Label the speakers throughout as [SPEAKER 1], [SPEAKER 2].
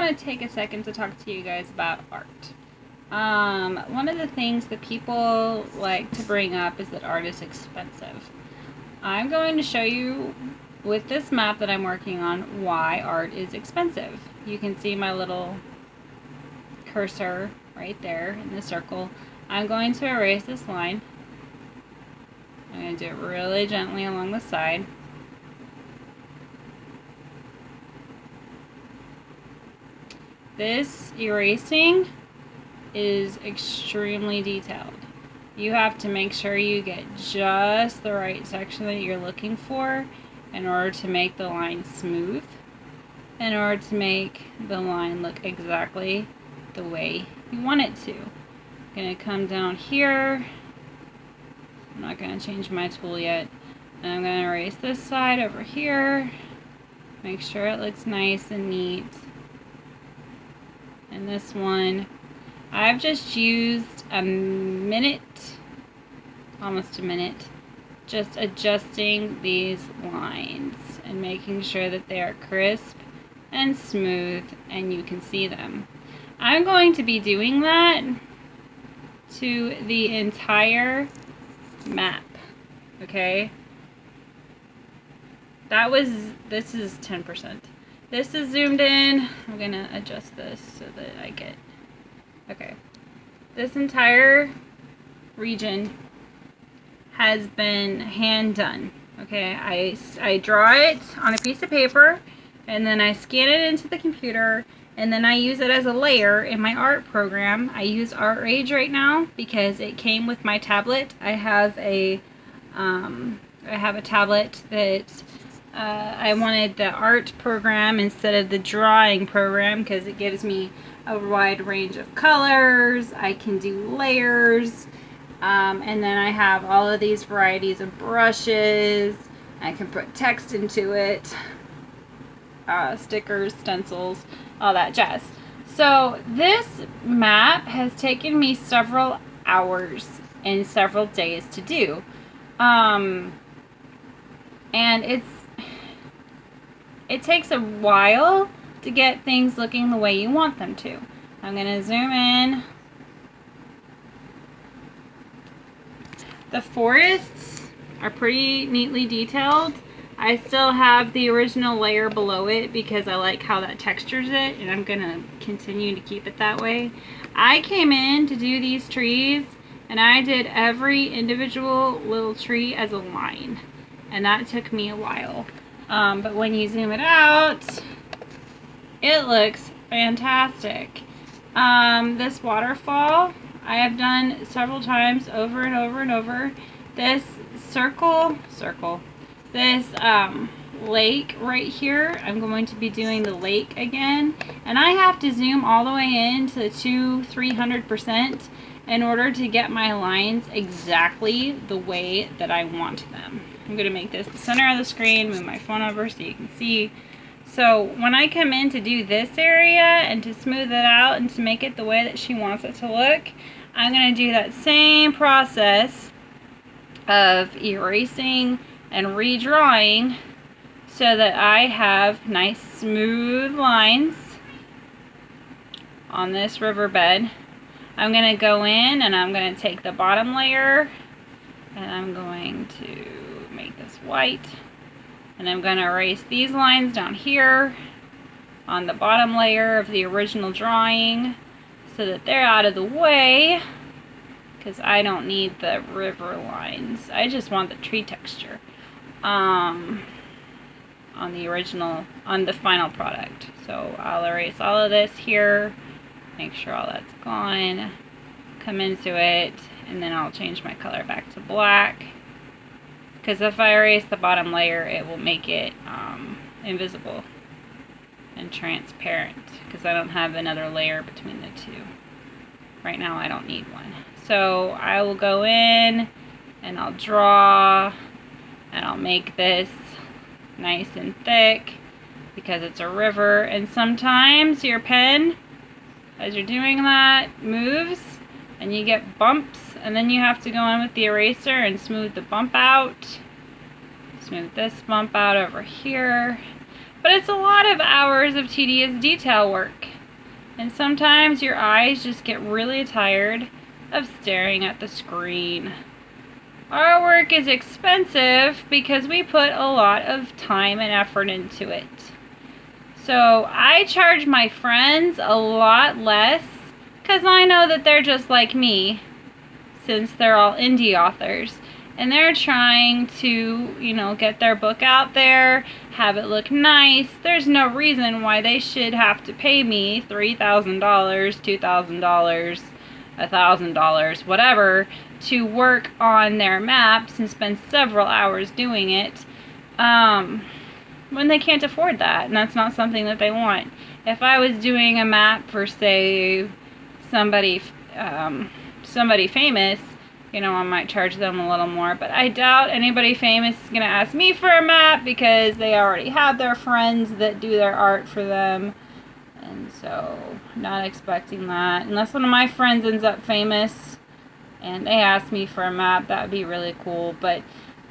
[SPEAKER 1] want to take a second to talk to you guys about art. One of the things that people like to bring up is that art is expensive. I'm going to show you with this map that I'm working on why art is expensive. You can see my little cursor right there in the circle. I'm going to erase this line. I'm going to do it really gently along the side. This erasing is extremely detailed. You have to make sure you get just the right section that you're looking for in order to make the line smooth, in order to make the line look exactly the way you want it to. I'm going to come down here. I'm not going to change my tool yet. And I'm going to erase this side over here. Make sure it looks nice and neat. And this one, I've just used a minute, almost a minute, just adjusting these lines and making sure that they are crisp and smooth and you can see them. I'm going to be doing that to the entire map, okay? This is 10%. This is zoomed in. I'm gonna adjust this so that I get, okay. This entire region has been hand done, okay? I draw it on a piece of paper and then I scan it into the computer and then I use it as a layer in my art program. I use ArtRage right now because it came with my tablet. I have a tablet that I wanted the art program instead of the drawing program because it gives me a wide range of colors. I can do layers, and then I have all of these varieties of brushes. I can put text into it, stickers, stencils, all that jazz. So this map has taken me several hours and several days to do, and it takes a while to get things looking the way you want them to. I'm going to zoom in. The forests are pretty neatly detailed. I still have the original layer below it because I like how that textures it, and I'm going to continue to keep it that way. I came in to do these trees and I did every individual little tree as a line, and that took me a while. But when you zoom it out, it looks fantastic. This waterfall I have done several times over and over and over. This this lake right here, I'm going to be doing the lake again, and I have to zoom all the way in to 200-300% in order to get my lines exactly the way that I want them. I'm going to make this the center of the screen, move my phone over so you can see. So when I come in to do this area and to smooth it out and to make it the way that she wants it to look, I'm going to do that same process of erasing and redrawing so that I have nice smooth lines on this riverbed. I'm going to go in and I'm going to take the bottom layer and I'm going to make this white, and I'm going to erase these lines down here on the bottom layer of the original drawing so that they're out of the way, because I don't need the river lines. I just want the tree texture on the final product. So I'll erase all of this here, make sure all that's gone, come into it, and then I'll change my color back to black, because if I erase the bottom layer it will make it invisible and transparent, because I don't have another layer between the two. Right now I don't need one. So I will go in and I'll draw and I'll make this nice and thick because it's a river, and sometimes your pen, as you're doing that, moves and you get bumps, and then you have to go in with the eraser and smooth the bump out. Smooth this bump out over here. But it's a lot of hours of tedious detail work. And sometimes your eyes just get really tired of staring at the screen. Artwork is expensive because we put a lot of time and effort into it. So I charge my friends a lot less because I know that they're just like me, since they're all indie authors. And they're trying to, you know, get their book out there, have it look nice. There's no reason why they should have to pay me $3,000, $2,000, $1,000, whatever, to work on their maps and spend several hours doing it, when they can't afford that, and that's not something that they want. If I was doing a map for, say, somebody famous, you know, I might charge them a little more, but I doubt anybody famous is going to ask me for a map because they already have their friends that do their art for them. And so, not expecting that. Unless one of my friends ends up famous and they ask me for a map, that would be really cool. But,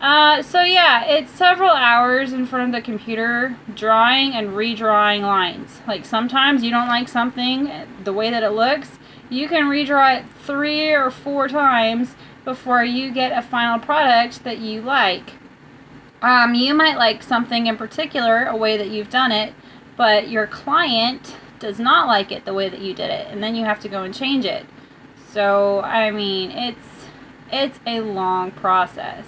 [SPEAKER 1] so yeah, it's several hours in front of the computer drawing and redrawing lines. Like, sometimes you don't like something, the way that it looks, you can redraw it 3 or 4 times before you get a final product that you like. You might like something in particular, a way that you've done it, but your client does not like it the way that you did it, and then you have to go and change it. So, I mean, it's a long process.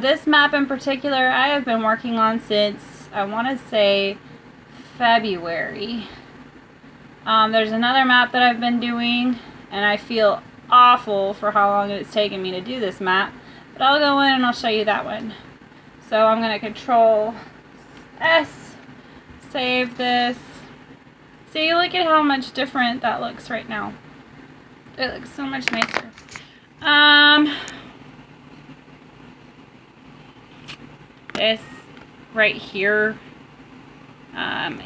[SPEAKER 1] This map in particular, I have been working on since, I want to say, February. There's another map that I've been doing, and I feel awful for how long it's taken me to do this map, but I'll go in and I'll show you that one. So I'm going to Control S, save this. See, look at how much different that looks right now. It looks so much nicer. This right here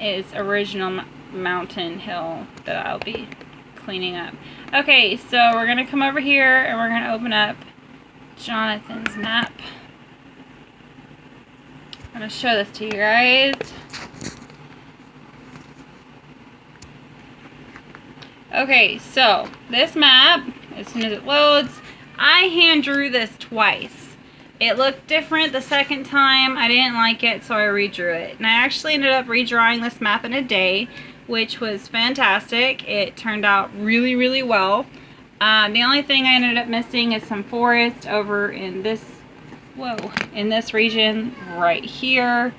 [SPEAKER 1] is original mountain hill that I'll be cleaning up. Okay, so we're going to come over here and we're going to open up Jonathan's map. I'm going to show this to you guys. Okay, so this map, as soon as it loads, I hand drew this twice. It looked different the second time. I didn't like it, so I redrew it. And I actually ended up redrawing this map in a day, which was fantastic. It turned out really, really well. The only thing I ended up missing is some forest over in this, in this region right here.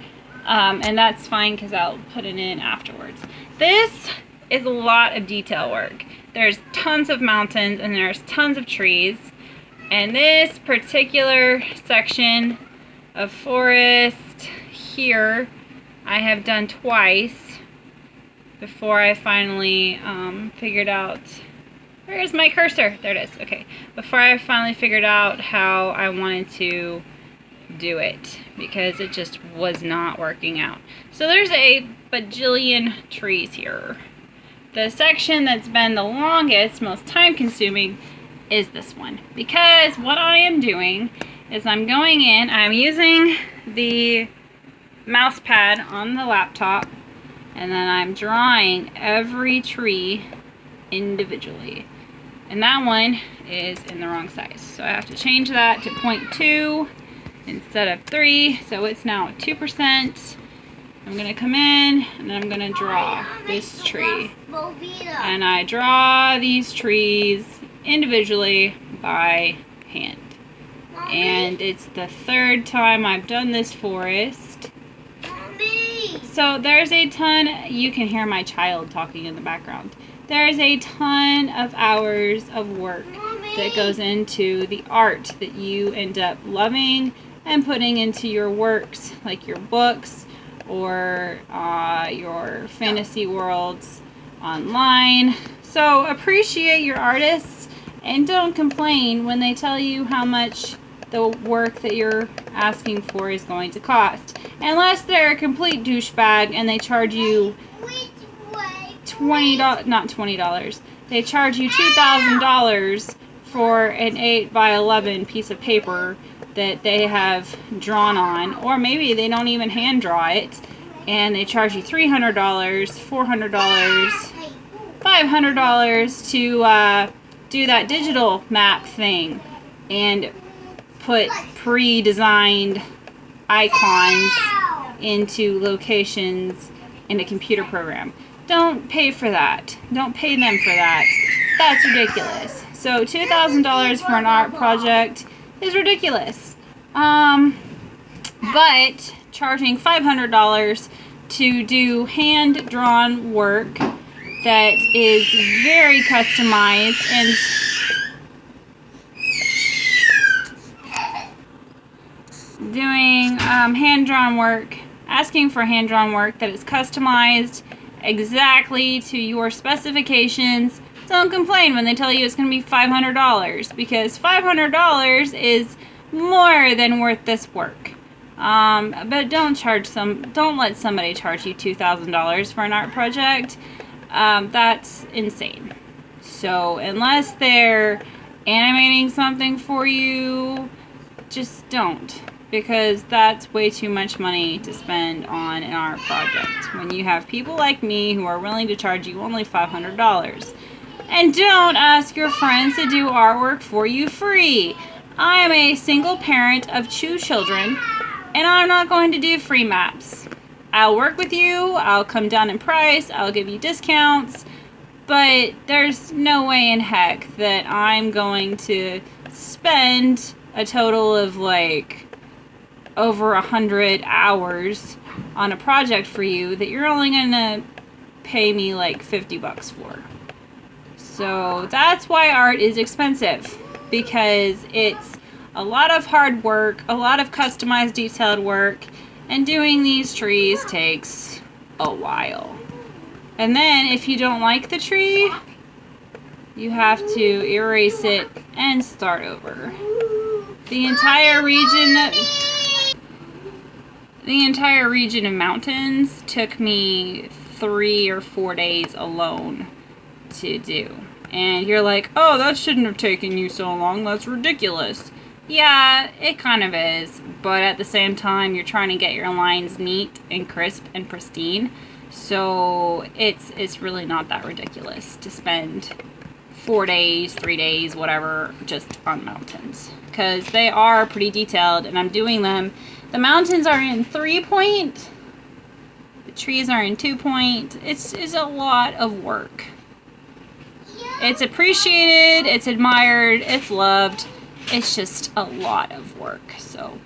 [SPEAKER 1] And that's fine because I'll put it in afterwards. This is a lot of detail work. There's tons of mountains and there's tons of trees. And this particular section of forest here, I have done twice before I finally figured out, where is my cursor? There it is, okay. Before I finally figured out how I wanted to do it, because it just was not working out. So there's a bajillion trees here. The section that's been the longest, most time consuming, is this one, because what I am doing is I'm going in, I'm using the mouse pad on the laptop, and then I'm drawing every tree individually. And that one is in the wrong size, so I have to change that to 0.2 instead of 3, so it's now at 2%. I'm going to come in and I'm going to draw this tree, and I draw these trees individually by hand. And it's the 3rd time I've done this forest. So there's a ton, you can hear my child talking in the background. There's a ton of hours of work that goes into the art that you end up loving and putting into your works, like your books or your fantasy worlds online. So appreciate your artists and don't complain when they tell you how much the work that you're asking for is going to cost. Unless they're a complete douchebag and they charge you not $20. They charge you $2,000 for an 8x11 piece of paper that they have drawn on, or maybe they don't even hand draw it and they charge you $300, $400. $500 to do that digital map thing and put pre-designed icons into locations in a computer program. Don't pay for that. Don't pay them for that. That's ridiculous. So $2,000 for an art project is ridiculous. But charging $500 to do hand-drawn work that is very customized and doing hand-drawn work, asking for hand-drawn work that is customized exactly to your specifications. Don't complain when they tell you it's going to be $500, because $500 is more than worth this work. But don't let somebody charge you $2,000 for an art project. That's insane. So unless they're animating something for you, just don't, because that's way too much money to spend on an art project when you have people like me who are willing to charge you only $500. And don't ask your friends to do artwork for you free. I am a single parent of 2 children, and I'm not going to do free maps. I'll work with you, I'll come down in price, I'll give you discounts, but there's no way in heck that I'm going to spend a total of like over 100 hours on a project for you that you're only gonna pay me like $50 for. So that's why art is expensive, because it's a lot of hard work, a lot of customized detailed work, and doing these trees takes a while. And then if you don't like the tree, you have to erase it and start over. The entire region of mountains took me 3 or 4 days alone to do. And you're like, oh, that shouldn't have taken you so long, that's ridiculous. Yeah, it kind of is, but at the same time, you're trying to get your lines neat and crisp and pristine, so it's really not that ridiculous to spend 4 days, 3 days, whatever, just on mountains, because they are pretty detailed, and I'm doing them. The mountains are in 3-point, the trees are in 2-point. It's a lot of work. It's appreciated, it's admired, it's loved. It's just a lot of work. So,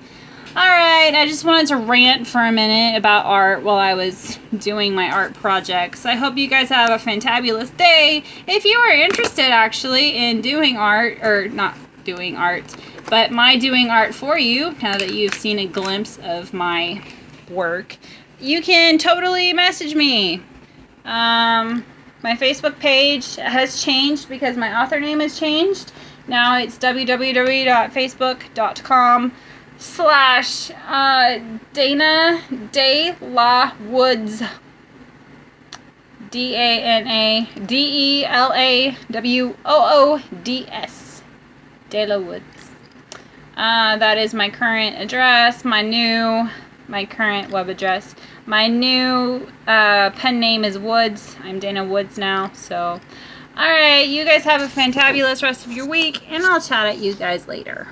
[SPEAKER 1] alright, I just wanted to rant for a minute about art while I was doing my art projects. I hope you guys have a fantabulous day. If you are interested actually in doing art, or not doing art, but my doing art for you, now that you've seen a glimpse of my work, you can totally message me. My Facebook page has changed because my author name has changed. Now it's www.facebook.com/Dana De La Woods. DANADELAWOODS. De La Woods. That is my current address, my current web address. My new pen name is Woods. I'm Dana Woods now, so... Alright, you guys have a fantabulous rest of your week, and I'll chat at you guys later.